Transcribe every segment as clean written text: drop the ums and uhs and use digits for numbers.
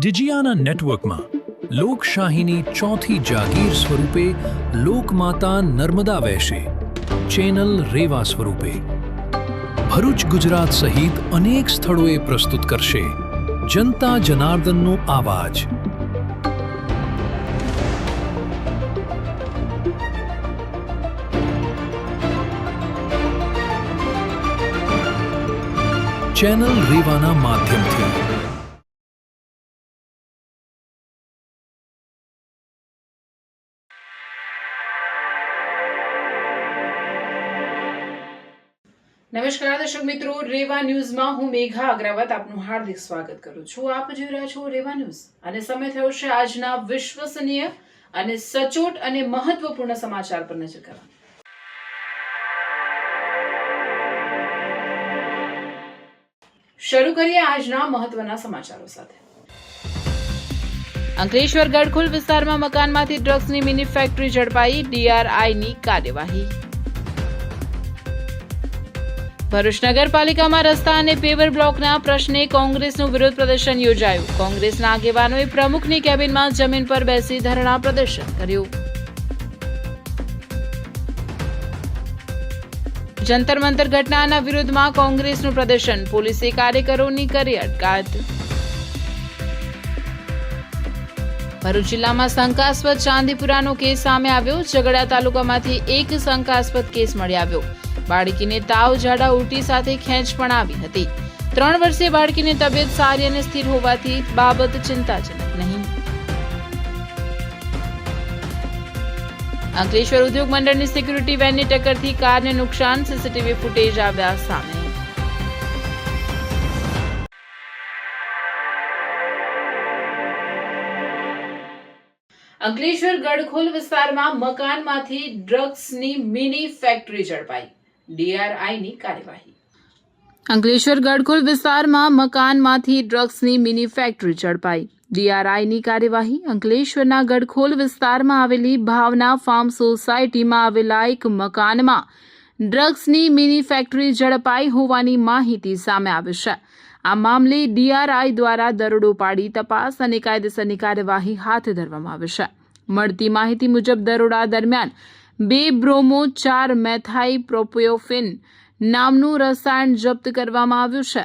ડિજિયાના નેટવર્કમાં લોકશાહીની ચોથી જાગીર સ્વરૂપે લોકમાતા નર્મદા વહેશે, ચેનલ રેવા સ્વરૂપે ભરૂચ ગુજરાત સહિત અનેક સ્થળોએ પ્રસ્તુત કરશે જનતા જનાર્દનનો આવાજ. ચેનલ રેવાના માધ્યમથી નમસ્કાર દર્શક મિત્રો, રેવા ન્યૂઝમાં હું મેઘા અગ્રવાલ આપનું હાર્દિક સ્વાગત કરું છું. આપ જોઈ રહ્યા છો રેવા ન્યૂઝ અને સમય થયો છે આજના વિશ્વસનીય અને સચોટ અને મહત્વપૂર્ણ સમાચાર પર નજર કરવાની. શરૂ કરીએ આજના મહત્વના સમાચારો સાથે. અંકલેશ્વર ગડખોલ વિસ્તારમાં મકાનમાંથી ડ્રગ્સની મિની ફેક્ટરી ઝડપાઈ, DRIની કાર્યવાહી. ભરૂચ નગરપાલિકામાં રસ્તા અને પેવર બ્લોકના પ્રશ્ને કોંગ્રેસનું વિરોધ પ્રદર્શન યોજાયું. કોંગ્રેસના આગેવાનોએ પ્રમુખની કેબિનમાં જમીન પર બેસી ધરણા પ્રદર્શન કર્યું. જંતર મંતર ઘટનાના વિરોધમાં કોંગ્રેસનું પ્રદર્શન, પોલીસે કાર્યકરોની કરી અટકાયત. ભરૂચ જિલ્લામાં શંકાસ્પદ ચાંદીપુરાનો કેસ સામે આવ્યો. ઝઘડા તાલુકામાંથી એક શંકાસ્પદ કેસ મળી આવ્યો. બાળકીને તાવ, ઝાડા, ઉલટી સાથે ખેંચ પણ આવી હતી. 3 વર્ષીય બાળકીની તબિયત સારી અને સ્થિર હોવાથી બાબત ચિંતાજનક નહીં. અંકલેશ્વર ઉદ્યોગ મંડળની સિક્યુરિટી વેનની ટક્કરથી કારને નુકસાન, સીસીટીવી ફૂટેજ આવ્યા સામે. અંકલેશ્વર ગડખોલ વિસ્તારમાં મકાનમાંથી ડ્રગ્સની મિની ફેક્ટરી ઝડપાઈ, DRIની કાર્યવાહી. અંકલેશ્વર ગડખોલ વિસ્તારમાં મકાનમાંથી ડ્રગ્સની મિની ફેક્ટરી ઝડપાઈ, DRIની કાર્યવાહી. અંકલેશ્વરના ગડખોલ વિસ્તારમાં આવેલી ભાવના ફાર્મ સોસાયટીમાં આવેલા એક મકાનમાં ડ્રગ્સની મિની ફેક્ટરી ઝડપાઈ હોવાની માહિતી સામે આવી છે. આ મામલે DRI દ્વારા દરોડો પાડી તપાસ અને કાયદેસરની કાર્યવાહી હાથ ધરવામાં આવી છે. મળતી માહિતી મુજબ દરોડા દરમિયાન 2 બ્રોમો 4 મેથાઈ પ્રોપિયોફિન નામનું રસાયણ જપ્ત કરવામાં આવ્યું છે.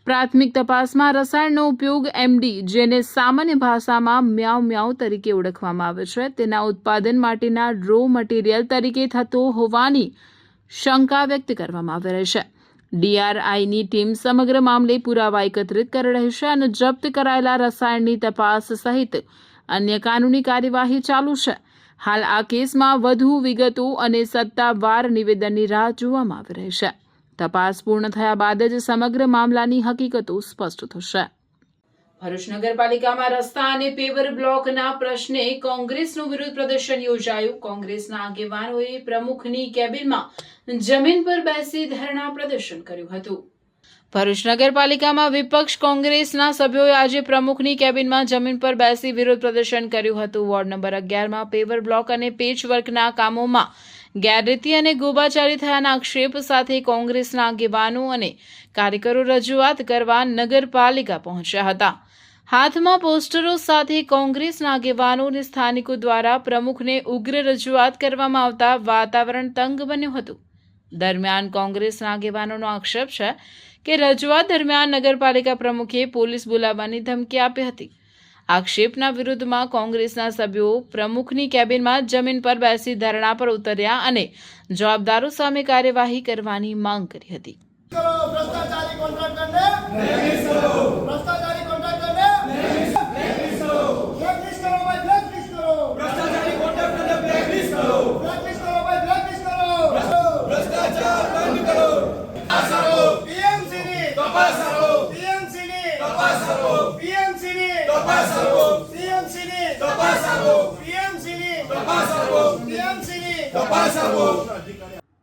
પ્રાથમિક તપાસમાં રસાયણનો ઉપયોગ MD, જેને સામાન્ય ભાષામાં મ્યાઉ મ્યાઉ તરીકે ઓળખવામાં આવે છે, તેના ઉત્પાદન માટેના રો મટીરિયલ તરીકે થતો હોવાની શંકા વ્યક્ત કરવામાં આવી રહી છે. DRIની ટીમ સમગ્ર મામલે પુરાવા એકત્રિત કરી રહી છે અને જપ્ત કરાયેલા રસાયણની તપાસ સહિત અન્ય કાનૂની કાર્યવાહી ચાલુ છે. હાલ આ કેસમાં વધુ વિગતો અને સત્તાવાર નિવેદનની રાહ જોવામાં આવી રહી છે. તપાસ પૂર્ણ થયા બાદ જ સમગ્ર મામલાની હકીકતો સ્પષ્ટ થશે. ભરૂચ નગરપાલિકામાં રસ્તા અને પેવર બ્લોકના પ્રશ્ને કોંગ્રેસનું વિરોધ પ્રદર્શન યોજાયું. કોંગ્રેસના આગેવાનોએ પ્રમુખની કેબિનમાં જમીન પર બેસી ધરણા પ્રદર્શન કર્યું હતું. ભરૂચ નગરપાલિકામાં વિપક્ષ કોંગ્રેસના સભ્યોએ આજે પ્રમુખની કેબિનમાં જમીન પર બેસી વિરોધ પ્રદર્શન કર્યું હતું. વોર્ડ નંબર 11માં પેવર બ્લોક અને પેચવર્કના કામોમાં ગેરરીતિ અને ગોબાચારી થયાના આક્ષેપ સાથે કોંગ્રેસના આગેવાનો અને કાર્યકરો રજૂઆત કરવા નગરપાલિકા પહોંચ્યા હતા. હાથમાં પોસ્ટરો સાથે કોંગ્રેસના આગેવાનો અને સ્થાનિકો દ્વારા પ્રમુખને ઉગ્ર રજૂઆત કરવામાં આવતા વાતાવરણ તંગ બન્યું હતું. દરમિયાન કોંગ્રેસના આગેવાનોનો આક્ષેપ છે કે રજૂઆત દરમિયાન નગરપાલિકા પ્રમુખે પોલીસ બોલાવવાની ધમકી આપી હતી. આક્ષેપના વિરુદ્ધમાં કોંગ્રેસના સભ્યો પ્રમુખની કેબિનમાં જમીન પર બેસી ધરણા પર ઉતર્યા અને જવાબદારો સામે કાર્યવાહી કરવાની માંગ કરી હતી.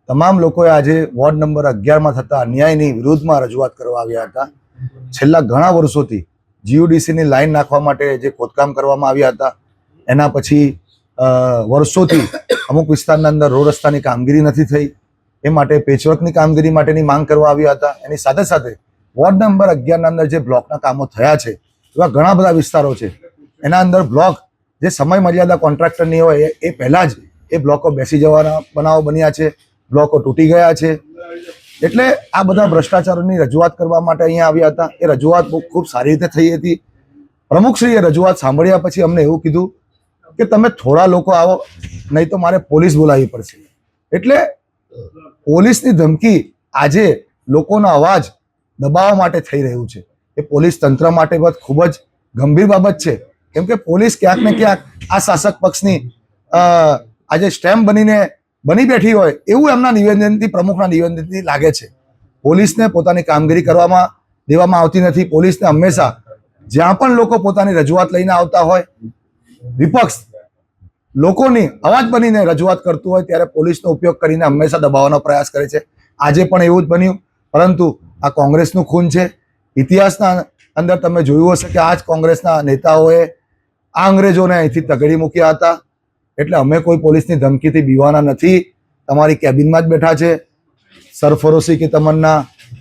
તમામ લોકોએ આજે વોર્ડ નંબર 11માં થતા અન્યાયની વિરુદ્ધમાં રજૂઆત કરવા આવ્યા હતા. છેલ્લા ઘણા વર્ષોથી GUDCની લાઈન નાખવા માટે જે ખોદકામ કરવામાં આવ્યા હતા, એના પછી વર્ષોથી અમુક વિસ્તારના અંદર રોડ રસ્તાની કામગીરી નથી થઈ. એ માટે પેચવર્કની કામગીરી માટેની માંગ કરવા આવ્યા હતા. એની સાથે સાથે વોર્ડ નંબર 11 ના અંદર જે બ્લોકના કામો થયા છે એવા ઘણા બધા વિસ્તારો છે. એના અંદર બ્લોક જે સમય મર્યાદા કોન્ટ્રાક્ટરની હોય એ પહેલાં જ એ બ્લોકો બેસી જવાના બનાવો બન્યા છે, બ્લોકો તૂટી ગયા છે. એટલે આ બધા ભ્રષ્ટાચારોની રજૂઆત કરવા માટે અહીંયા આવ્યા હતા. એ રજૂઆત ખૂબ સારી રીતે થઈ હતી. પ્રમુખશ્રીએ રજૂઆત સાંભળ્યા પછી અમને એવું કીધું કે તમે થોડા લોકો આવો, નહીં તો મારે પોલીસ બોલાવવી પડશે. એટલે પોલીસની ધમકી આજે લોકોનો અવાજ દબાવવા માટે થઈ રહ્યું છે. એ પોલીસ તંત્ર માટે ખૂબ જ ગંભીર બાબત છે. કેમ કે પોલીસ ક્યાંક ને ક્યાંક આ શાસક પક્ષની આજે સ્ટેમ્પ બની બેઠી હોય એવું એમના નિવેદનથી, પ્રમુખના નિવેદનથી લાગે છે. પોલીસને પોતાની કામગીરી કરવામાં દેવામાં આવતી નથી. પોલીસને હંમેશા જ્યાં પણ લોકો પોતાની રજૂઆત લઈને આવતા હોય, વિપક્ષ લોકોની અવાજ બનીને રજૂઆત કરતું હોય ત્યારે પોલીસનો ઉપયોગ કરીને હંમેશા દબાવવાનો પ્રયાસ કરે છે. આજે પણ એવું જ બન્યું. પરંતુ આ કોંગ્રેસનું ખૂન છે. ઇતિહાસના અંદર તમે જોયું હશે કે આ જ કોંગ્રેસના નેતાઓએ આ અંગ્રેજોને અહીંથી તગડી મૂક્યા હતા. એટલે અમે કોઈ પોલીસની ધમકીથી બીવાના નથી. તમારી કેબિનમાં જ બેઠા છે. સરફરોશી की तमन्ना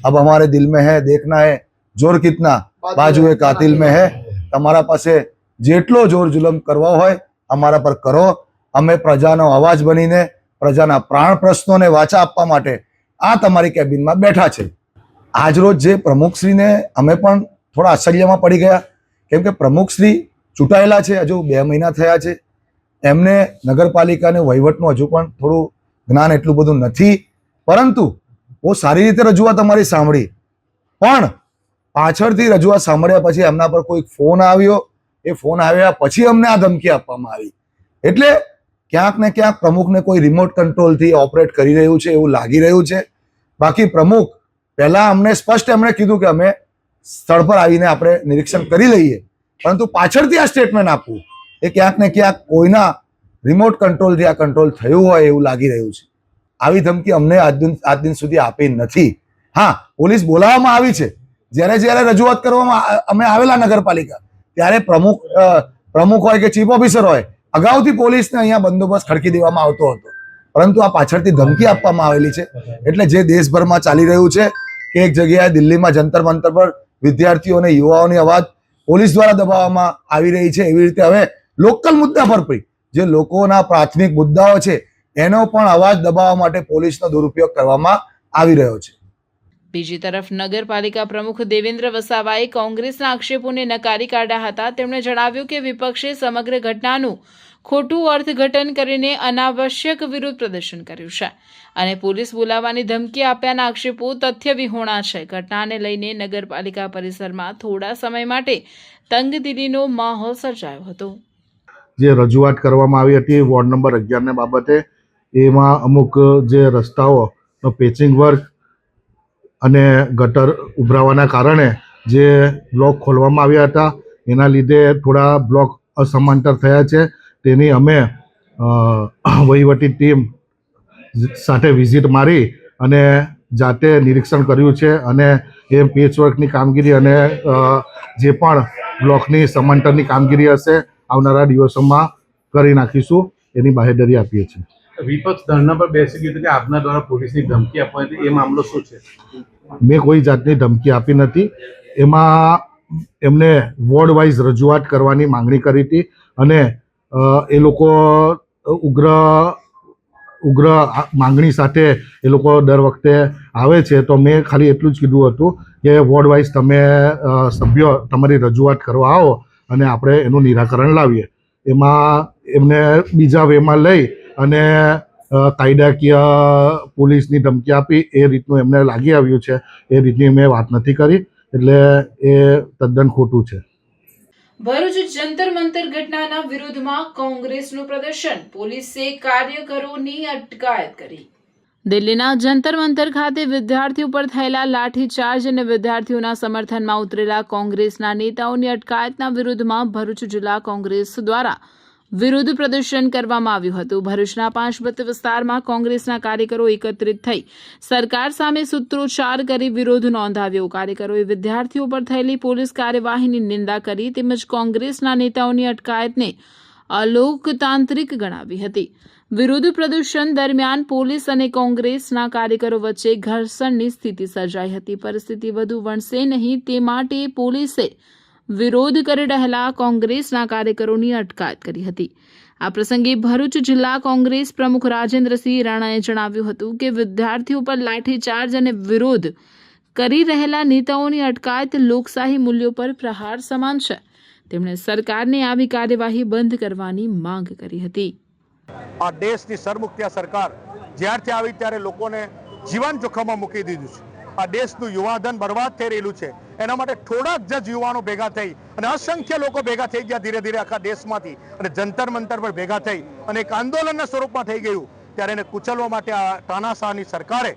अब हमारे दिल में है, देखना है जोर कितना बाजुए कातिल में है. તમારા પાસે જેટલો જોર જુલમ કરવો હોય અમારા પર કરો. અમે પ્રજાનો અવાજ બનીને પ્રજાના પ્રાણ પ્રશ્નોને વાચા આપવા માટે આ તમારી કેબિનમાં બેઠા છે. આજરોજ જે પ્રમુખશ્રીને અમે પણ થોડા આશ્ચર્યમાં પડી ગયા. કેમ કે પ્રમુખશ્રી ચૂંટાયેલા છે, હજુ 2 મહિના થયા છે. એમને નગરપાલિકાને વહીવટનું હજુ પણ થોડું જ્ઞાન એટલું બધું નથી. પરંતુ બહુ સારી રીતે રજૂઆત અમારી સાંભળી. પણ પાછળથી રજૂઆત સાંભળ્યા પછી એમના પર કોઈ ફોન આવ્યો. એ ફોન આવ્યા પછી અમને આ ધમકી આપવામાં આવી. એટલે ક્યાંક ને ક્યાંક પ્રમુખને કોઈ રિમોટ કંટ્રોલથી ઓપરેટ કરી રહ્યું છે એવું લાગી રહ્યું છે. બાકી પ્રમુખ પહેલા અમને સ્પષ્ટ એમણે કીધું કે અમે સ્થળ પર આવીને આપણે નિરીક્ષણ કરી લઈએ. પરંતુ પાછળથી આ સ્ટેટમેન્ટ આપવું એ ક્યાંક ને ક્યાંક કોઈના રિમોટ કંટ્રોલથી આ કંટ્રોલ થયું હોય એવું લાગી રહ્યું છે. આવી ધમકી અમને આજ દિન સુધી આપી નથી. હા, પોલીસ બોલાવવામાં આવી છે. જ્યારે રજૂઆત કરવામાં અમે આવેલા નગરપાલિકા ત્યારે પ્રમુખ હોય કે ચીફ ઓફિસર હોય, અગાઉથી પોલીસને અહીંયા બંદોબસ્ત ખડકી દેવામાં આવતો હતો. પરંતુ આ પાછળથી ધમકી આપવામાં આવેલી છે. એટલે જે દેશભરમાં ચાલી રહ્યું છે કે એક જગ્યાએ દિલ્હીમાં જંતર મંતર પર વિદ્યાર્થીઓ અને યુવાઓની અવાજ પોલીસ દ્વારા દબાવવામાં આવી રહી છે, એવી રીતે હવે લોકલ મુદ્દા પર પણ જે લોકોના પ્રાથમિક મુદ્દાઓ છે એનો પણ અવાજ દબાવવા માટે પોલીસનો દુરુપયોગ કરવામાં આવી રહ્યો છે. બીજી તરફ નગરપાલિકા પ્રમુખ દેવેન્દ્ર વસાવાએ કોંગ્રેસના આક્ષેપોને નકારી કાઢ્યા હતા. તેમણે જણાવ્યું કે વિપક્ષે સમગ્ર ઘટનાનું ખોટું અર્થઘટન કરીને અનાવશ્યક વિરોધ પ્રદર્શન કર્યું છે અને પોલીસ બોલાવવાની ધમકી આપ્યાના આક્ષેપો તથ્યવિહોણા છે. ઘટનાને લઈને નગરપાલિકા પરિસરમાં થોડા સમય માટે તંગદિલીનો માહોલ સર્જાયો હતો. જે રજૂઆત કરવામાં આવી હતી વોર્ડ નંબર 11 બાબતે, એમાં અમુક જે રસ્તાઓ પેચિંગ વર્ક અને ગટર ઉભરાવાના કારણે જે બ્લોક ખોલવામાં આવ્યા હતા એના લીધે થોડા બ્લોક અસમાંતર થયા છે. તેની અમે વહીવટી ટીમ સાથે વિઝિટ મારી અને જાતે નિરીક્ષણ કર્યું છે અને એ પેચવર્કની કામગીરી અને જે પણ બ્લોકની સમાંતરની કામગીરી હશે આવનારા દિવસોમાં કરી નાખીશું, એની બાહેધરી આપીએ છીએ. વિપક્ષ ધરણા પર બેસી ગયું કે આપના દ્વારા પોલીસની ધમકી આપવાની હતી, એ મામલો શું છે? મેં કોઈ જાતની ધમકી આપી નથી. એમાં એમને વોર્ડ વાઇઝ રજૂઆત કરવાની માંગણી કરી હતી અને એ લોકો ઉગ્ર માંગણી સાથે એ લોકો દર વખતે આવે છે. તો મેં ખાલી એટલું જ કીધું હતું કે વોર્ડ વાઇઝ તમે સભ્યો તમારી રજૂઆત કરવા આવો અને આપણે એનું નિરાકરણ લાવીએ. એમાં એમને બીજા વેમાં લઈ અને કાયદાકીય પોલીસની ધમકી આપી એ રીતનું એમને લાગી આવ્યું છે. એ રીતની મેં વાત નથી કરી, એટલે એ તદ્દન ખોટું છે. ભરૂચ જંતર મંતર ઘટનાના વિરોધમાં કોંગ્રેસનું પ્રદર્શન, પોલીસે કાર્યકરોની અટકાયત કરી. દિલ્હીના જંતર મંતર ખાતે વિદ્યાર્થીઓ પર થયેલા લાઠીચાર્જ અને વિદ્યાર્થીઓના સમર્થનમાં ઉતરેલા કોંગ્રેસના નેતાઓની અટકાયતના વિરોધમાં ભરૂચ જિલ્લા કોંગ્રેસ દ્વારા વિરોધ પ્રદર્શન કરવામાં આવ્યું હતું. ભરૂચના પાંચબત્ત વિસ્તારમાં કોંગ્રેસના કાર્યકરો એકત્રિત થઈ સરકાર સામે સૂત્રોચ્ચાર કરી વિરોધ નોંધાવ્યો. કાર્યકરોએ વિદ્યાર્થીઓ પર થયેલી પોલીસ કાર્યવાહીની નિંદા કરી તેમજ કોંગ્રેસના નેતાઓની અટકાયતને અલોકતાંત્રિક ગણાવી હતી. વિરોધ પ્રદર્શન દરમિયાન પોલીસ અને કોંગ્રેસના કાર્યકરો વચ્ચે ઘર્ષણની સ્થિતિ સર્જાઈ હતી. પરિસ્થિતિ વધુ વણસે નહીં તે માટે પોલીસે વિરોધ કરી રહેલા કોંગ્રેસના કાર્યકરોની અટકાયત કરી હતી. આ પ્રસંગે ભરૂચ જિલ્લા કોંગ્રેસ પ્રમુખ રાજેન્દ્રસિંહ રાણાએ જણાવ્યું હતું કે વિદ્યાર્થીઓ પર લાઠીચાર્જ અને વિરોધ કરી રહેલા નેતાઓની અટકાયત લોકશાહી મૂલ્યો પર પ્રહાર સમાન છે. તેમણે સરકારને આવી કાર્યવાહી બંધ કરવાની માંગ કરી હતી. આ દેશની સરમુખત્યા સરકાર જ્યારથી આવી ત્યારે લોકોને જીવન જોખમમાં મૂકી દીધું છે. આ દેશનું યુવાધન બરબાદ થઈ રહેલું છે. એના માટે થોડાક જ યુવાનો ભેગા થઈ અને અસંખ્ય લોકો ભેગા થઈ ગયા ધીરે ધીરે આખા દેશમાંથી અને જંતર મંતર પર ભેગા થઈ અને એક આંદોલનના સ્વરૂપમાં થઈ ગયું. ત્યારે એને કુચલવા માટે આ તાનાશાહની સરકારે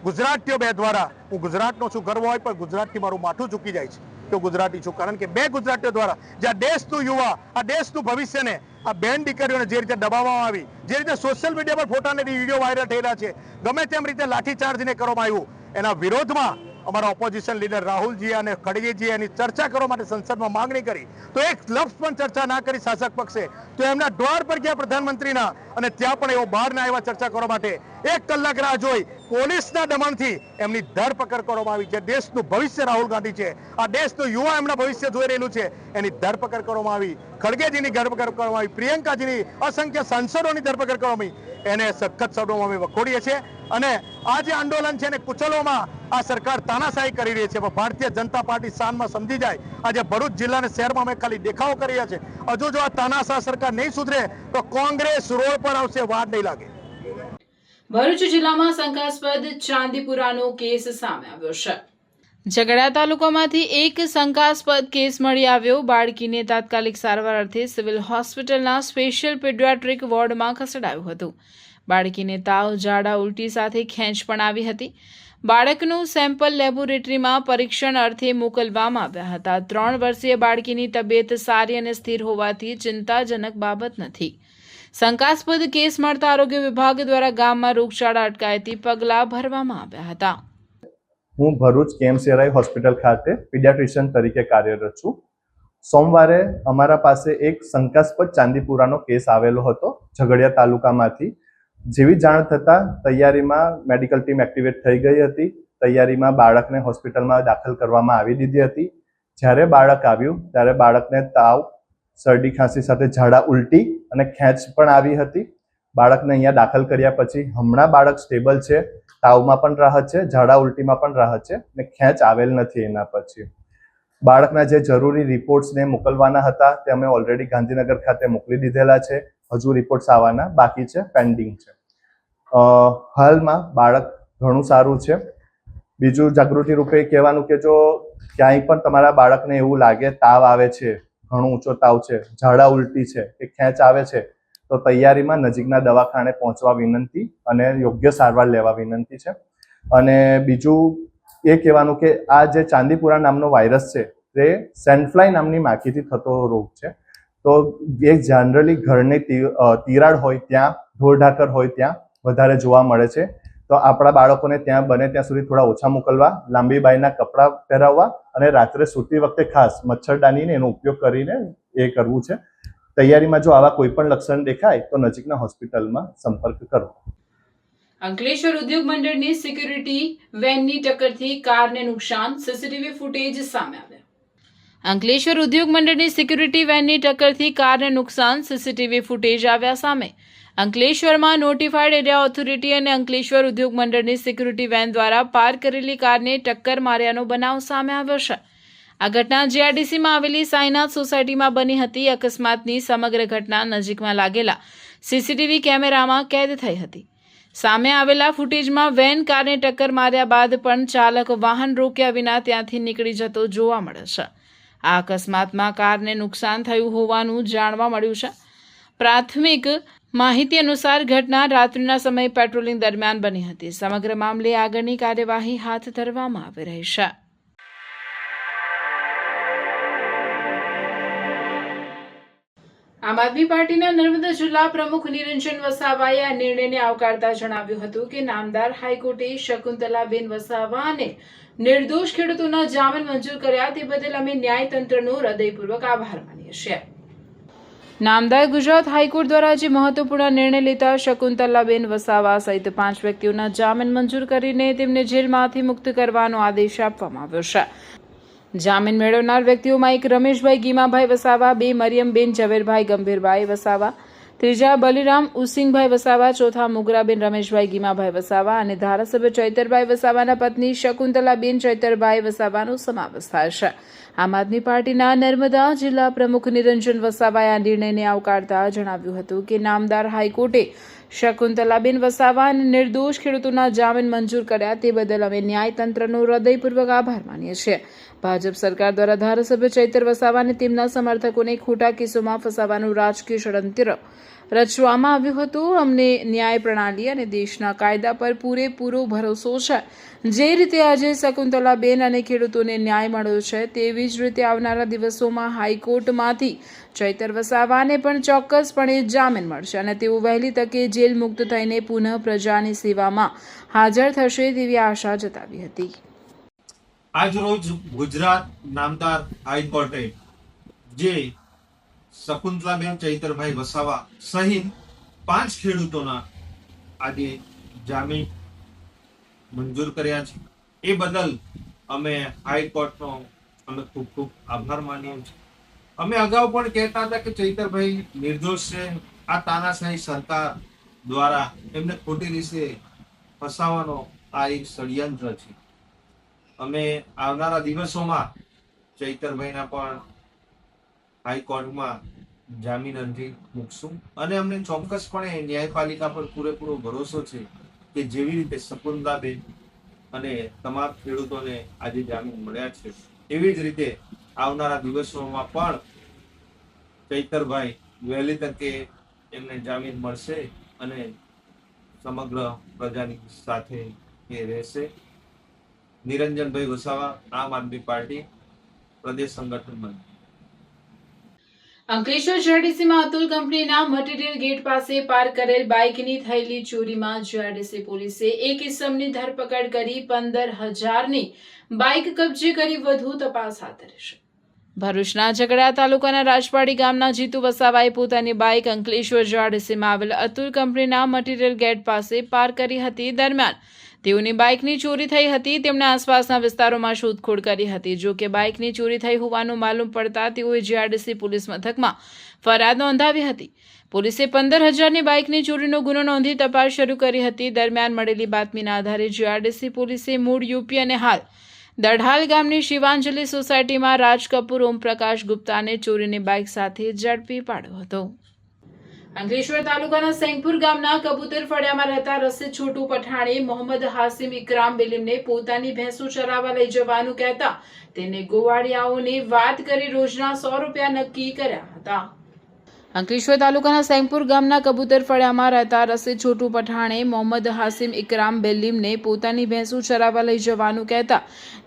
ગુજરાતીઓ બે દ્વારા, હું ગુજરાતનો છું, ગર્વ હોય પણ ગુજરાતથી મારું માથું ચૂકી જાય છે તો ગુજરાતી છું, કારણ કે બે ગુજરાતીઓ દ્વારા જે આ દેશનું યુવા, આ દેશનું ભવિષ્યને આ બેન દીકરીઓને જે રીતે દબાવવામાં આવી, જે રીતે સોશિયલ મીડિયા પર ફોટા અને વિડીયો વાયરલ થયેલા છે, ગમે તેમ રીતે લાઠીચાર્જને કરવામાં આવ્યું, એના વિરોધમાં અમારા ઓપોઝિશન લીડર રાહુલજી અને ખડગેજીએ એની ચર્ચા કરવા માટે સંસદમાં માંગણી કરી તો એક લફ્ઝ પણ ચર્ચા ના કરી શાસક પક્ષે. તો એમના દ્વાર પર ગયા પ્રધાનમંત્રીના અને ત્યાં પણ એવો બહાર ના આવ્યા ચર્ચા કરવા માટે. 1 કલાક રાહ જોઈ પોલીસના દમનથી એમની ધરપકડ કરવામાં આવી. જે દેશનું ભવિષ્ય રાહુલ ગાંધી છે, આ દેશનું યુવા એમના ભવિષ્ય જોઈ રહેલું છે, એની ધરપકડ કરવામાં આવી. ખડગેજીની ધરપકડ કરવામાં આવી, પ્રિયંકાજીની, અસંખ્ય સાંસદોની ધરપકડ કરવામાં આવી. એને સખત શબ્દોમાં અમે વખોડીએ છીએ અને આ જે આંદોલન છે એને કુચલવામાં આ સરકાર તાનાશાહી કરી રહી છે. પણ ભારતીય જનતા પાર્ટી શાનમાં સમજી જાય. આજે ભરૂચ જિલ્લાને શહેરમાં અમે ખાલી દેખાવો કરી રહ્યા છે. હજુ જો આ તાનાશાહ સરકાર નહીં સુધરે તો કોંગ્રેસ રોડ પર આવશે, વાર નહીં લાગે. ભરૂચ જિલ્લામાં શંકાસ્પદ ચાંદીપુરાનો કેસ સામે આવ્યો છે. ઝઘડા તાલુકામાંથી એક શંકાસ્પદ કેસ મળી આવ્યો. બાળકીને તાત્કાલિક સારવાર અર્થે સિવિલ હોસ્પિટલના સ્પેશિયલ પીડિયાટ્રિક વોર્ડમાં ખસેડાયું હતું. બાળકીને તાવ, ઝાડા, ઉલટી સાથે ખેંચ પણ આવી હતી. બાળકનું સેમ્પલ લેબોરેટરીમાં પરીક્ષણ અર્થે મોકલવામાં આવ્યા હતા. 3 વર્ષીય બાળકીની તબિયત સારી અને સ્થિર હોવાથી ચિંતાજનક બાબત નથી. શંકાસ્પદ કેસ મળતા આરોગ્ય વિભાગ દ્વારા ગામમાં રોગચાળા અટકાયતી પગલાં ભરવામાં આવ્યા હતા. હું ભરૂચ KMCRI હોસ્પિટલ ખાતે પીડિયાટ્રિશિયન તરીકે કાર્યરત છું. સોમવારે અમારા પાસે એક શંકાસ્પદ ચાંદીપુરાનો કેસ આવેલો હતો ઝઘડિયા તાલુકામાંથી. જેવી જાણ થતાં તૈયારીમાં મેડિકલ ટીમ એક્ટિવેટ થઈ ગઈ હતી. તૈયારીમાં બાળકને હોસ્પિટલમાં દાખલ કરવામાં આવી દીધી હતી. જ્યારે બાળક આવ્યું ત્યારે બાળકને તાવ, શરદી, ખાંસી સાથે ઝાડા, ઉલટી અને ખેંચ પણ આવી હતી. બાળકને અહીંયા દાખલ કર્યા પછી હમણાં બાળક સ્ટેબલ છે, તાવમાં પણ રાહત છે, ઝાડા ઉલટીમાં પણ રાહત છે ને ખેંચ આવેલ નથી. એના પછી બાળકના જે જરૂરી રિપોર્ટ્સને મોકલવાના હતા તે અમે ઓલરેડી ગાંધીનગર ખાતે મોકલી દીધેલા છે. હજુ રિપોર્ટ્સ આવવાના બાકી છે, પેન્ડિંગ છે. હાલમાં બાળક ઘણું સારું છે. બીજું જાગૃતિ રૂપે કહેવાનું કે જો ક્યાંય પણ તમારા બાળકને એવું લાગે તાવ આવે છે, ઘણો ઊંચો તાવ છે, ઝાડા ઉલટી છે કે ખેંચ આવે છે તો તૈયારીમાં નજીકના દવાખાને પહોંચવા વિનંતી અને યોગ્ય સારવાર લેવા વિનંતી છે. અને બીજું એ કહેવાનું કે આ જે ચાંદીપુરા નામનો વાયરસ છે તે સેન્ડફ્લાય નામની માખીથી થતો રોગ છે. તો એ જનરલી ઘરની તિરાડ હોય ત્યાં, ઢોરઢાકર હોય ત્યાં વધારે જોવા મળે છે. તો આપણા બાળકોને ત્યાં બને ત્યાં સુધી થોડા ઓછા મોકલવા, લાંબી બાયના કપડાં પહેરાવવા અને રાત્રે સૂતી વખતે ખાસ મચ્છરદાનીને એનો ઉપયોગ કરીને એ કરવું છે. તૈયારીમાં જો આવા કોઈ પણ લક્ષણ દેખાય તો નજીકના હોસ્પિટલમાં સંપર્ક કરો. અંકલેશ્વર ઉદ્યોગ મંડળની સિક્યુરિટી વેનની ટક્કરથી કારને નુકસાન, સીસીટીવી ફૂટેજ સામે આવ્યા. અંકલેશ્વર ઉદ્યોગ મંડળની સિક્યુરિટી વેનની ટક્કરથી કારને નુકસાન, સીસીટીવી ફૂટેજ આવ્યા સામે. અંકલેશ્વરમાં નોટિફાઈડ એરિયા ઓથોરિટી અને અંકલેશ્વર ઉદ્યોગ મંડળની સિક્યુરિટી વેન દ્વારા પાર્ક કરેલી કારને ટક્કર માર્યાનો બનાવ સામે આવ્યો છે. આ ઘટના જીઆરડીસીમાં આવેલી સાઈનાથ સોસાયટીમાં બની હતી. અકસ્માતની સમગ્ર ઘટના નજીકમાં લાગેલા સીસીટીવી કેમેરામાં કેદ થઈ હતી. સામે આવેલા ફૂટેજમાં વેન કારને ટક્કર માર્યા બાદ પણ ચાલક વાહન રોક્યા વિના ત્યાંથી નીકળી જતો જોવા મળે છે. આ અકસ્માતમાં કારને નુકસાન થયું હોવાનું જાણવા મળ્યું છે. પ્રાથમિક માહિતી અનુસાર ઘટના રાત્રિના સમયે પેટ્રોલિંગ દરમિયાન બની હતી. સમગ્ર મામલે આગળની કાર્યવાહી હાથ ધરવામાં આવી રહી છે. આમ આદમી પાર્ટીના નર્મદા જિલ્લા પ્રમુખ નિરંજન વસાવાએ આ નિર્ણયને આવકારતા જણાવ્યું હતું કે નામદાર હાઈકોર્ટે શકુંતલાબેન વસાવાને નિર્દોષ ખેડૂતોના જામીન મંજૂર કર્યા તે બદલ અમે ન્યાયતંત્રનો હૃદયપૂર્વક આભાર માનીએ છીએ. નામદાર ગુજરાત હાઈકોર્ટ દ્વારા જે મહત્વપૂર્ણ નિર્ણય લેતા શકુંતલાબેન વસાવા સહિત 5 વ્યક્તિઓના જામીન મંજૂર કરીને તેમને જેલમાંથી મુક્ત કરવાનો આદેશ આપવામાં આવ્યો છે. જામીન મેળવનાર વ્યક્તિઓમાં એક રમેશભાઈ ગીમાભાઈ વસાવા, બે મરિયમબેન ઝવેરભાઈ ગંભીરભાઈ વસાવા, ત્રીજા બલિરામ ઉસિંગભાઈ વસાવા, ચોથા મુગરાબેન રમેશભાઈ ગીમાભાઈ વસાવા અને ધારાસભ્ય ચૈતરભાઈ વસાવાના પત્ની શકુંતલાબેન ચૈતરભાઈ વસાવાનો સમાવેશ થાય છે. આમ આદમી પાર્ટીના નર્મદા જિલ્લા પ્રમુખ નિરંજન વસાવાએ આ નિર્ણયને આવકારતા જણાવ્યું હતું કે નામદાર હાઈકોર્ટે શકુંતલાબેન વસાવા અને નિર્દોષ ખેડૂતોના જામીન મંજૂર કર્યા તે બદલ અમે ન્યાયતંત્રનો હૃદયપૂર્વક આભાર માનીએ છીએ. ભાજપ સરકાર દ્વારા ધારાસભ્ય ચૈતર વસાવા અને તેમના સમર્થકોને ખોટા કેસોમાં ફસાવાનું રાજકીય ષડયંત્ર રચવામાં આવ્યું હતું. અમને ન્યાય પ્રણાલી અને દેશના કાયદા પર પૂરેપૂરો ભરોસો છે. જે રીતે આજે શકુંતલાબેન અને ખેડૂતોને ન્યાય મળ્યો છે તેવી જ રીતે આવનારા દિવસોમાં હાઈકોર્ટમાંથી ચૈતર વસાવાને પણ ચોક્કસપણે જામીન મળશે અને તેઓ વહેલી તકે જેલ મુક્ત થઈને પુનઃ પ્રજાની સેવામાં હાજર થશે તેવી આશા જતાવી હતી. આજ રોજ ગુજરાત નામદાર હાઈકોર્ટે જે શકુંતલાબેન ચૈતરભાઈ વસાવા સહિત 5 ખેડૂતોના આજે જામીન મંજૂર કર્યા છે. એ બદલ અમે હાઈકોર્ટનો ખૂબ ખૂબ આભાર માનીએ છીએ. અમે અગાઉ પણ કહેતા હતા કે ચૈતરભાઈ નિર્દોષ છે. આ તાનાશાહી સરકાર દ્વારા એમને ખોટી રીતે ફસાવાનો આ એક ષડયંત્ર છે. અમે આવનારા દિવસોમાં ચૈતરભાઈના પણ હાઈકોર્ટમાં જામીન અરજી મૂકશું અને અમને ચોક્કસપણે ન્યાયપાલિકા પર પૂરેપૂરો ભરોસો છે કે જેવી રીતે શકુંતલાબેન અને તમામ ખેડૂતોને આજે જામીન મળ્યા છે એવી જ રીતે આવનારા દિવસોમાં પણ ચૈતરભાઈ વહેલી તકે એમને જામીન મળશે અને સમગ્ર પ્રજાની સાથે એ રહેશે. નિરંજનભાઈ વસાવા, આમ આદમી પાર્ટી, પ્રદેશ સંગઠન મંત્રી. અંકલેશ્વર જીઆરડીસીમાં અતુલ કંપનીના મટીરીયલ ગેટ પાસે પાર્ક કરેલ બાઇકની થયેલી ચોરીમાં જીઆરડીસી પોલીસે એક ઇસમની ધરપકડ કરી 15,000ની બાઇક કબજે કરી વધુ તપાસ હાથ ધરી છે. ભરૂચના ઝઘડા તાલુકાના રાજપાડી ગામના જીતુ વસાવાએ પોતાની બાઇક અંકલેશ્વર જીઆરડીસીમાં આવેલ અતુલ કંપનીના મટીરીયલ ગેટ પાસે પાર્ક કરી હતી. દરમિયાન તેઓની બાઇકની ચોરી થઈ હતી. તેમણે આસપાસના વિસ્તારોમાં શોધખોળ કરી હતી. જો કે બાઇકની ચોરી થઈ હોવાનું માલુમ પડતા તેઓએ જીઆરડીસી પોલીસ મથકમાં ફરિયાદ નોંધાવી હતી. પોલીસે 15,000ની બાઇકની ચોરીનો ગુનો નોંધી તપાસ શરૂ કરી હતી. દરમિયાન મળેલી બાતમીના આધારે જીઆરડીસી પોલીસે મૂળ યુપી અને હાલ દઢાલ ગામની શિવાંજલિ સોસાયટીમાં રાજ કપૂર ઓમપ્રકાશ ગુપ્તાને ચોરીની બાઇક સાથે ઝડપી પાડ્યો હતો. અંકલેશ્વર તાલુકાના સેંગપુર ગામના કબૂતર ફળિયામાં રહેતા રસીદ છોટુ પઠાણે મોહમ્મદ હાસિમ ઇકરામ બેલીમને પોતાની ભેંસો ચરાવવા લઈ જવાનું કહેતા તેને ગોવાળિયાઓને વાત કરી રોજના 100 રૂપિયા નક્કી કર્યા હતા. અંકલેશ્વર તાલુકાના સેંગપુર ગામના કબૂતર ફળિયામાં રહેતા રસીદ છોટુ પઠાણે મોહમ્મદ હાસિમ ઇકરામ બેલીમને પોતાની ભેંસો ચરાવવા લઈ જવાનું કહેતા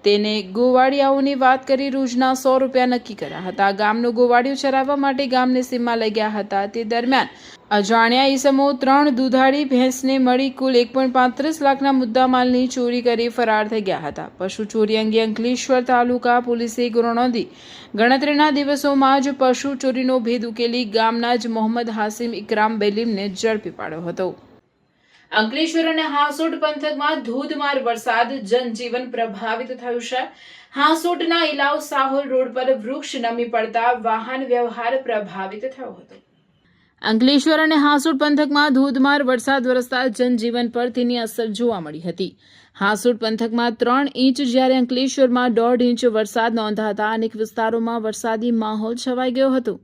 તેને ગોવાળિયાઓની વાત કરી રોજના 100 રૂપિયા નક્કી કર્યા હતા. ગામનો ગોવાળિયો ચરાવવા માટે ગામની સીમમાં લઈ ગયા હતા. તે દરમિયાન અજાણ્યા ઈસમો 3 દૂધાળી ભેંસને મળી કુલ 1.35 લાખના મુદ્દામાલની ચોરી કરી ફરાર થઈ ગયા હતા. પશુ ચોરી અંગે અંકલેશ્વર તાલુકા પોલીસે ગુનો નોંધી ગણતરીના દિવસોમાં જ પશુ ચોરીનો ભેદ ઉકેલી ગામના જ મોહમ્મદ હાસિમ ઇકરામ બેલીમને ઝડપી પાડ્યો હતો. અંકલેશ્વર અને હાંસોટ પંથકમાં ધોધમાર વરસાદ, જનજીવન પ્રભાવિત થયું છે. હાંસોટના ઇલાવ સાહોલ રોડ પર વૃક્ષ નમી પડતા વાહન વ્યવહાર પ્રભાવિત થયો હતો. અંકલેશ્વર અને હાંસોટ પંથકમાં ધોધમાર વરસાદ વરસતા જનજીવન પર તેની અસર જોવા મળી હતી. હાંસોટ પંથકમાં 3 ઇંચ જ્યારે અંકલેશ્વરમાં 1.5 ઇંચ વરસાદ નોંધાતા અનેક વિસ્તારોમાં વરસાદી માહોલ છવાઈ ગયો હતો.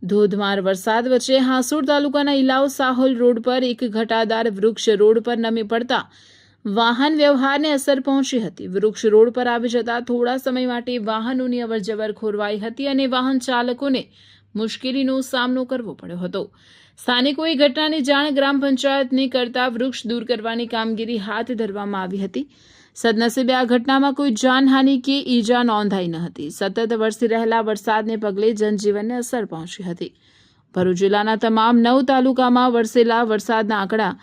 ધોધમાર વરસાદ વચ્ચે હાંસોટ તાલુકાના ઇલાવ સાહોલ રોડ પર એક ઘટાદાર વૃક્ષ રોડ પર નમી પડતા વાહન વ્યવહારને અસર પહોંચી હતી. વૃક્ષ રોડ પર આવી જતા થોડા સમય માટે વાહનોની અવરજવર ખોરવાઈ હતી અને વાહન ચાલકોને મુશ્કેલીનો સામનો કરવો પડ્યો હતો. સ્થાનિકોએ ઘટનાની જાણ ગ્રામ પંચાયતને કરતા વૃક્ષ દૂર કરવાની કામગીરી હાથ ધરવામાં આવી હતી. સદનસીબે આ ઘટનામાં કોઈ જાનહાનિ કે ઈજા નોંધાઈ ન હતી. સતત વરસી રહેલા વરસાદને પગલે જનજીવનને અસર પહોંચી હતી. ભરૂચ જિલ્લાના તમામ 9 તાલુકામાં વરસેલા વરસાદના આંકડા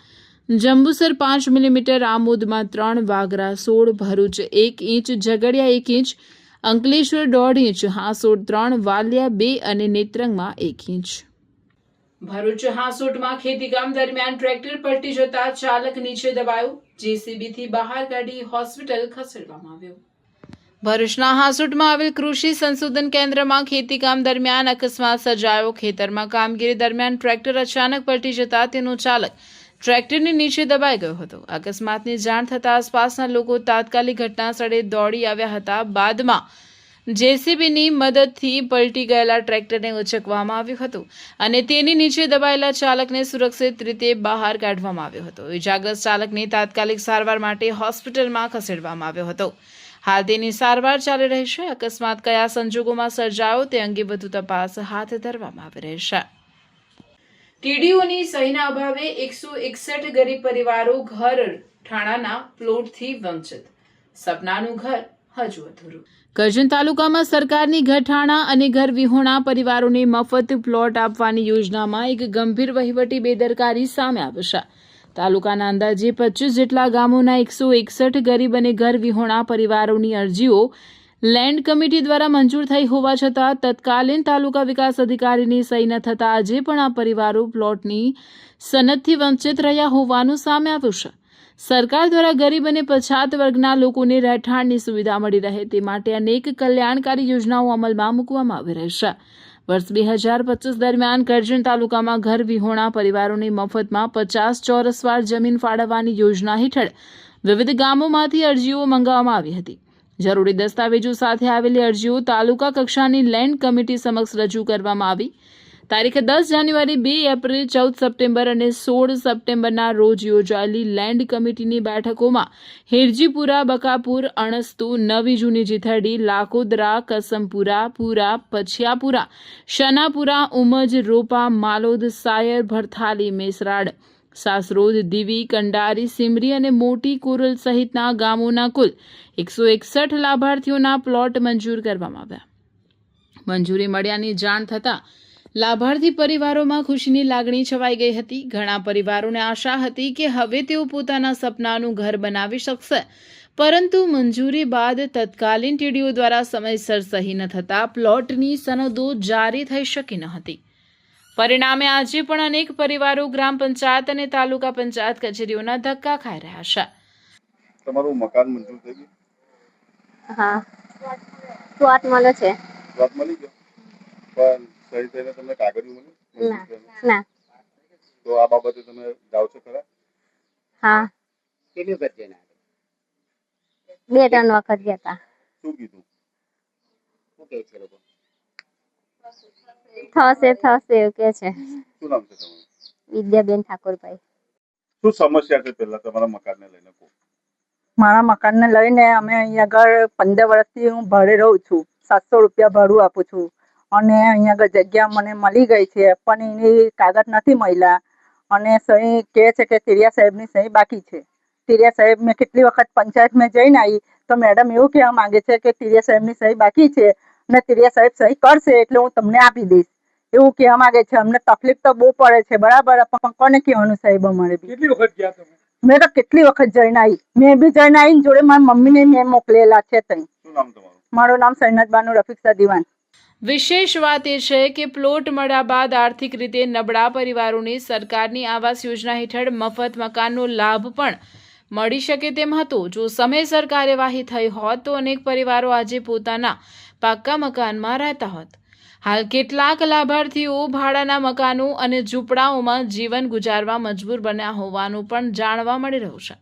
જંબુસર 5 મિલીમીટર, આમોદમાં 3, Vagra 16, Bharuch 1 inch, Jhagadia 1 inch, Ankleshwar 1.5 inch, Hansot 3, Valia 2 અને નેત્રંગમાં 1 ઇંચ. ભરૂચ હાંસોટમાં ખેતીકામ દરમિયાન ટ્રેક્ટર પલટી જતા ચાલક નીચે દબાયો. જેસીબીથી બહાર કાઢી હોસ્પિટલ ખસેડવામાં આવ્યો. ભરૂચના હાસુટમાં આવેલ કૃષિ સંશોધન કેન્દ્રમાં ખેતીકામ દરમિયાન અકસ્માત સર્જાયો. ખેતરમાં કામગીરી દરમિયાન ટ્રેક્ટર અચાનક પલટી જતા તેનો ચાલક ટ્રેક્ટરની નીચે દબાઈ ગયો હતો. અકસ્માતની જાણ થતાં આસપાસના લોકો તાત્કાલિક ઘટના સ્થળે દોડી આવ્યા હતા. બાદમાં જેસીબીની મદદથી પલટી ગયેલા ટ્રેક્ટરને ઉંચકવામાં આવ્યું હતું અને તેની નીચે દબાયેલા ચાલકને સુરક્ષિત રીતે બહાર કાઢવામાં આવ્યો હતો. ઇજાગ્રસ્ત ચાલકને તાત્કાલિક સારવાર માટે હોસ્પિટલમાં ખસેડવામાં આવ્યો હતો. હાલ તેની સારવાર ચાલી રહી છે. અકસ્માત કયા સંજોગોમાં સર્જાયો તે અંગે વધુ તપાસ હાથ ધરવામાં આવી રહી છે. ટીડીઓની સહીના અભાવે 161 ગરીબ પરિવારો ઘર ઠાણાના પ્લોટથી વંચિત. સપનાનું ઘર હજુ અધૂરું. કરજણ તાલુકામાં સરકારની ઘરઠાણા અને ઘર વિહોણા પરિવારોને મફત પ્લોટ આપવાની યોજનામાં એક ગંભીર વહીવટી બેદરકારી સામે આવી છે. તાલુકાના અંદાજે 25 જેટલા ગામોના 161 ગરીબ અને ઘર વિહોણા પરિવારોની અરજીઓ લેન્ડ કમિટી દ્વારા મંજૂર થઈ હોવા છતાં તત્કાલીન તાલુકા વિકાસ અધિકારીની સહી ન થતાં આજે પણ આ પરિવારો પ્લોટની સનદથી વંચિત રહ્યા હોવાનું સામે આવ્યું છે. સરકાર દ્વારા ગરીબ અને પછાત વર્ગના લોકોને રહેઠાણની સુવિધા મળી રહે તે માટે અનેક કલ્યાણકારી યોજનાઓ અમલમાં મૂકવામાં આવી રહી છે. વર્ષ 2025 દરમિયાન કરજણ તાલુકામાં ઘર વિહોણા પરિવારોને મફતમાં 50 ચોરસ વાર જમીન ફાળવવાની યોજના હેઠળ વિવિધ ગામોમાંથી અરજીઓ મંગાવવામાં આવી હતી. જરૂરી દસ્તાવેજો સાથે આવેલી અરજીઓ તાલુકા કક્ષાની લેન્ડ કમિટી સમક્ષ રજૂ કરવામાં આવી. તારીખ 10 જાન્યુઆરી, 2 એપ્રિલ, 14 સપ્ટેમ્બર અને 16 સપ્ટેમ્બરના રોજ યોજાયેલી લેન્ડ કમિટીની બેઠકોમાં હિરજીપુરા, બકાપુર, અણસ્તુ, નવી જૂની જીથડી, લાકોદરા, કસમપુરા, પુરા, પછિયાપુરા, શનાપુરા, ઉમજ, રોપા, માલોદ, સાયર, ભરથાલી, મેસરાડ, સાસરોદ, દીવી, કંડારી, સિમરી અને મોટી કોરલ સહિતના ગામોના કુલ 161 લાભાર્થીઓના પ્લોટ મંજૂર કરવામાં આવ્યા. મંજૂરી મળ્યાની જાણ થતાં લાભાર્થી પરિવારોમાં ખુશીની લાગણી છવાઈ ગઈ હતી. ઘણા પરિવારોને આશા હતી કે હવે તેઓ પોતાના સપનાનું ઘર બનાવી શકશે, પરંતુ મંજૂરી બાદ તત્કાલીન ટીડીઓ દ્વારા સમયસર સહી ન થતાં પ્લોટની સનદો જારી થઈ શકી ન હતી. પરિણામે આજે પણ અનેક પરિવારો ગ્રામ પંચાયત અને તાલુકા પંચાયત કચેરીઓના ધક્કા ખાઈ રહ્યા છે. તમારું મકાન મંજૂર થઈ ગયું? હા, પ્લોટ મળે છે. પ્લોટ મળી ગયો પણ સહી થઈને તમને કાગળિયું મળ્યું? ના. તો આ બાબતે તમે જાઓ છો ખરા? હા, કેટલી વખત જઈને 2-3 વખત ગયા હતા. શું કીધું? શું કહે છે લોકો? થશે એવું કે છે. શું નામ છે તમારું? વિદ્યાબેન ઠાકોરભાઈ. શું સમસ્યા છે પહેલા તમારા મકાનને લઈને? મારા મકાનને લઈને અમે અહીંયા આગળ 15 વર્ષથી હું ભાડે રહું છું. 700 રૂપિયા ભાડું આપું છું અને અહીંયા આગળ જગ્યા મને મળી ગઈ છે પણ એની કાગળ નથી મળ્યા અને સહી કહે છે કે તિરિયા સાહેબની સહી બાકી છે. તિરિયા સાહેબ મેં કેટલી વખત પંચાયતમાં જઈને આવી તો મેડમ એવું કહેવા માંગે છે કે તિરિયા સાહેબની સહી બાકી છે અને તિરિયા સાહેબ સહી કરશે એટલે હું તમને આપી દઈશ એવું કહેવા માંગે છે. અમને તકલીફ તો બહુ પડે છે બરાબર, પણ કોને કહેવાનું સાહેબ? અમારે કેટલી વખત ગયા તમે? મેં તો કેટલી વખત જઈને આવી. મેં બી જઈને આવીને જોડે મારી મમ્મીને મેં મોકલેલા છે ત્યાં. શું નામ તમારું? મારું નામ સૈનતબાનુ રફીક દિવાન. વિશેષ વાત એ છે કે પ્લોટ મળ્યા બાદ આર્થિક રીતે નબળા પરિવારોને સરકારની આવાસ યોજના હેઠળ મફત મકાનનો લાભ પણ મળી શકે તેમ હતો. જો સમયસર કાર્યવાહી થઈ હોત તો અનેક પરિવારો આજે પોતાના પાક્કા મકાનમાં રહેતા હોત. હાલ કેટલાક લાભાર્થીઓ ભાડાના મકાનો અને ઝૂંપડાઓમાં જીવન ગુજારવા મજબૂર બન્યા હોવાનું પણ જાણવા મળી રહ્યું છે.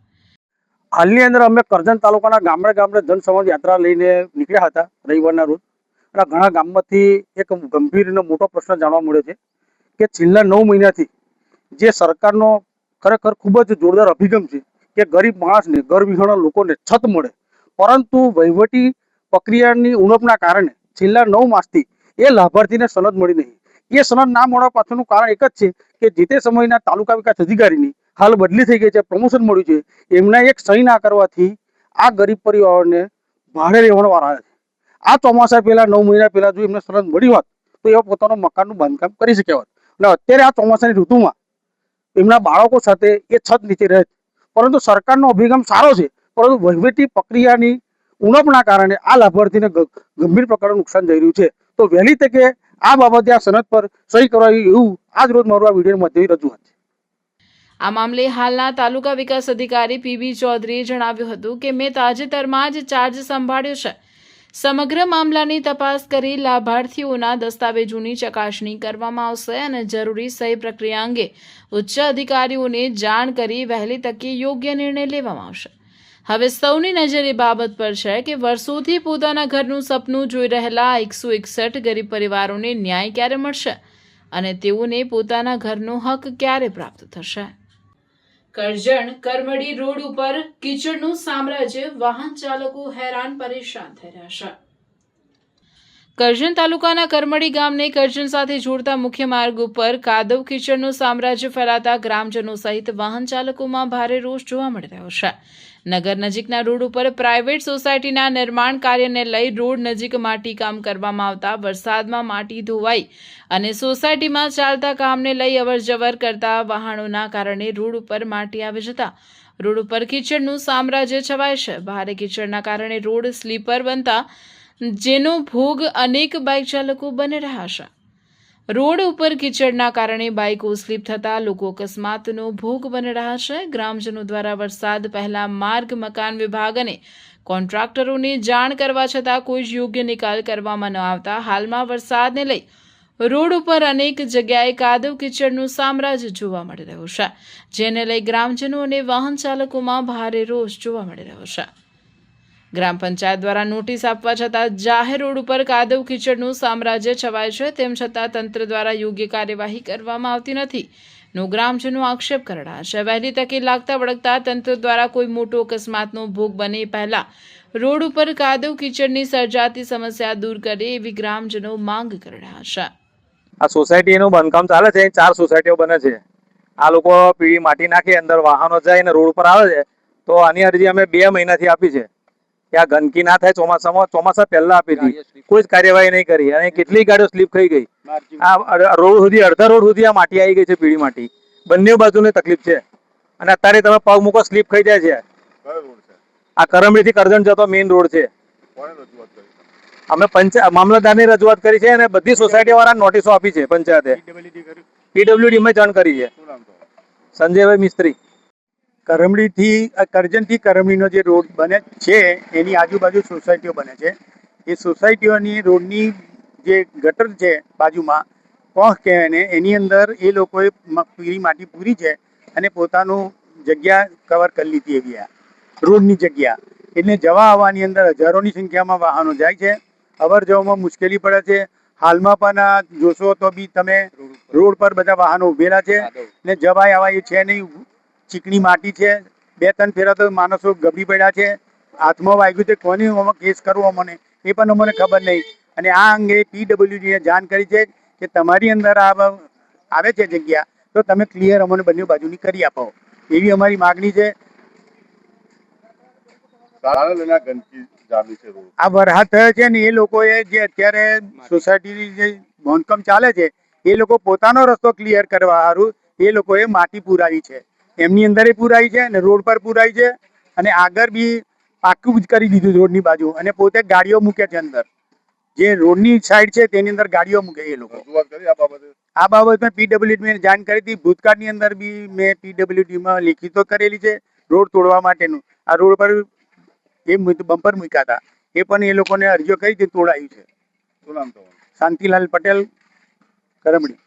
હાલની અંદર અમે કરજણ તાલુકાના ગામડે ગામડે જનસંવાદ યાત્રા લઈને નીકળ્યા હતા રવિવારના રોજ. અને ઘણા ગામમાંથી એક ગંભીર અને મોટો પ્રશ્ન જાણવા મળ્યો છે કે છેલ્લા 9 મહિનાથી જે સરકારનો ખરેખર ખૂબ જ જોરદાર અભિગમ છે કે ગરીબ માણસને, ઘર વિહોણા લોકોને છત મળે, પરંતુ વહીવટી પ્રક્રિયાની ઉણપના કારણે છેલ્લા 9 માસથી એ લાભાર્થીને સનદ મળી નહીં. એ સનદ ના મળવા પાછળનું કારણ એક જ છે કે જે તે સમયના તાલુકા વિકાસ અધિકારીની હાલ બદલી થઈ ગઈ છે, પ્રમોશન મળ્યું છે, એમના એક સહી ના કરવાથી આ ગરીબ પરિવારોને ભાડે રહેવાનો વારો આવે છે. આ ચોમાસા પહેલા 9 મહિના પહેલા જો એમને સનદ મળી હોત તો એ પોતાનું મકાનનું બાંધકામ કરી શક્યા હોત અને અત્યારે આ ચોમાસાની ઋતુમાં એમના બાળકો સાથે એ છત નીચે રહે. પરંતુ સરકારનો અભિગમ સારો છે, પરંતુ વહીવટી પ્રક્રિયાની ઉણપના કારણે આ લાભાર્થીને ગંભીર પ્રકારનું નુકસાન થઈ રહ્યું છે. તો વહેલી તકે આ બાબતે આ સનદ પર સહી કરાવી એવું આજ રોજ મારું આ વિડીયો માધ્યમથી રજૂઆત છે. આ મામલે હાલના તાલુકા વિકાસ અધિકારી પીબી ચૌધરીએ જણાવ્યું હતું કે મેં તાજેતરમાં જ ચાર્જ સંભાળ્યો છે. સમગ્ર મામલાની તપાસ કરી લાભાર્થીઓના દસ્તાવેજોની ચકાસણી કરવામાં આવશે અને જરૂરી સહી પ્રક્રિયા અંગે ઉચ્ચ અધિકારીઓને જાણ કરી વહેલી તકે યોગ્ય નિર્ણય લેવામાં આવશે. હવે સૌની નજર એ બાબત પર છે કે વર્ષોથી પોતાના ઘરનું સપનું જોઈ રહેલા 161 ગરીબ પરિવારોને ન્યાય ક્યારે મળશે અને તેઓને પોતાના ઘરનો હક ક્યારે પ્રાપ્ત થશે. કરજણ કરમડી રોડ ઉપર કીચડનું સામ્રાજ્ય, વાહન ચાલકો હેરાન પરેશાન થઈ રહ્યા છે. કરજણ તાલુકાના કરમડી ગામને કરજણ સાથે જોડતા મુખ્ય માર્ગ ઉપર કાદવ કીચડનું સામ્રાજ્ય ફેલાતા ગ્રામજનો સહિત વાહન ચાલકોમાં ભારે રોષ જોવા મળી રહ્યો છે. નગર નજીકના રોડ ઉપર પ્રાઇવેટ સોસાયટીના નિર્માણ કાર્યને લઈ રોડ નજીક માટી કામ કરવામાં આવતા વરસાદમાં માટી ધોવાઈ અને સોસાયટીમાં ચાલતા કામને લઈ અવરજવર કરતા વાહનોના કારણે રોડ ઉપર માટી આવી જતા રોડ ઉપર કીચડનું સામ્રાજ્ય છવાય છે. ભારે કીચડના કારણે રોડ સ્લીપર બનતા જેનો ભોગ અનેક બાઇક ચાલકો બની રહ્યા છે. રોડ ઉપર કીચડના કારણે બાઇકો સ્લીપ થતા લોકો અકસ્માતનો ભોગ બની રહ્યા છે. ગ્રામજનો દ્વારા વરસાદ પહેલા માર્ગ મકાન વિભાગ અને કોન્ટ્રાક્ટરોને જાણ કરવા છતાં કોઈ જ યોગ્ય નિકાલ કરવામાં ન આવતા હાલમાં વરસાદને લઈ રોડ ઉપર અનેક જગ્યાએ કાદવ કીચડનું સામ્રાજ્ય જોવા મળી રહ્યું છે, જેને લઈ ગ્રામજનો અને વાહન ચાલકોમાં ભારે રોષ જોવા મળી રહ્યો છે. ગ્રામ પંચાયત દ્વારા નોટિસ આપવા છતાં જાહેર રોડ ઉપર કાદવ કીચડનું સામ્રાજ્ય છવાય છે, તેમ છતાં તંત્ર દ્વારા યોગ્ય કાર્યવાહી કરવામાં આવતી નથી નો ગ્રામજનો આક્ષેપ કરી રહ્યા છે. વહેલી તકે લાગતા વળગતા તંત્ર દ્વારા કોઈ મોટો અકસ્માતનો ભોગ બને પહેલા રોડ ઉપર કાદવ કીચડની સર્જાતી સમસ્યા દૂર કરે એવી ગ્રામજનો માંગ કરી રહ્યા છે. આ સોસાયટીનું બાંધકામ ચાલે છે, 4 સોસાયટીઓ બને છે. આ લોકો પીળી માટી નાખી અંદર વાહનો જાય અને રોડ ઉપર આવે છે, તો આની અરજી અમે 2 મહિનાથી આપી છે કે આ ગંદકી ના થાય. ચોમાસા પહેલા આપી હતી, કોઈ જ કાર્યવાહી નહીં કરી અને કેટલી ગાડીઓ સ્લીપ થઈ ગઈ. આ રોડ સુધી અડધા રોડ સુધી આ માટી આવી ગઈ છે, પીળી માટી. બંને બાજુની તકલીફ છે અને અત્યારે તમે પગ મૂકો સ્લીપ થઈ જાય છે. આ કરમડીથી કરજણ જતો મેઇન રોડ છે. અમે મામલતદારની રજૂઆત કરી છે અને બધી સોસાયટી વાળા નોટિસો આપી છે. પંચાયતે PWD માં જાણ કરી છે. સંજયભાઈ મિસ્ત્રી. કરજણથી કરમડીનો જે રોડ બને છે એની આજુબાજુ સોસાયટીઓ બને છે. એ સોસાયટીઓની રોડની જે ગટર છે બાજુમાં પોંખ કહેવાય ને, એની અંદર એ લોકોએ પીળી માટી પૂરી છે અને પોતાનું જગ્યા કવર કરી લીધી એવી આ રોડની જગ્યા. એટલે જવા આવવાની અંદર હજારોની સંખ્યામાં વાહનો જાય છે. અવર જવામાં મુશ્કેલી પડે છે. હાલમાં પણ જોશો તો બી તમે રોડ પર બધા વાહનો ઉભેલા છે ને જવાય આવા એ છે નહીં. ચીકણી માટી છે. 2-3 ફેરા તો માણસો ગબડી પડ્યા છે. હાથમાં વાગ્યું છે. કોની કેસ કરવો મને એ પણ અમને ખબર નહીં. અને આ અંગે PWDએ જાણ કરી છે કે તમારી અંદર આવે છે જગ્યા તો તમે ક્લિયર અમને બંને બાજુની કરી આપો એવી અમારી માગણી છે. આ વરસાદ થયો છે ને એ લોકોએ જે અત્યારે સોસાયટીની જે બાંધકામ ચાલે છે એ લોકો પોતાનો રસ્તો ક્લિયર કરવા સારું એ લોકોએ માટી પુરાવી છે. એમની અંદર પુરાઈ છે અને રોડ પર પુરાઈ છે અને આગળ બી પાક્કું જ કરી દીધું રોડની બાજુ અને પોતે ગાડીઓ મૂકે છે અંદર. જે રોડની સાઈડ છે તેની અંદર ગાડીઓ મૂકે એ લોકો. આ બાબતમાં PWD જાણ કરી હતી. ભૂતકાળની અંદર બી મેં PWDમાં લિખિતો કરેલી છે રોડ તોડવા માટેનું. આ રોડ પર એ બમ્પર મૂક્યા હતા એ પણ એ લોકોને અરજીઓ કરી હતી, તોડાયું છે. શાંતિલાલ પટેલ, કરમડી.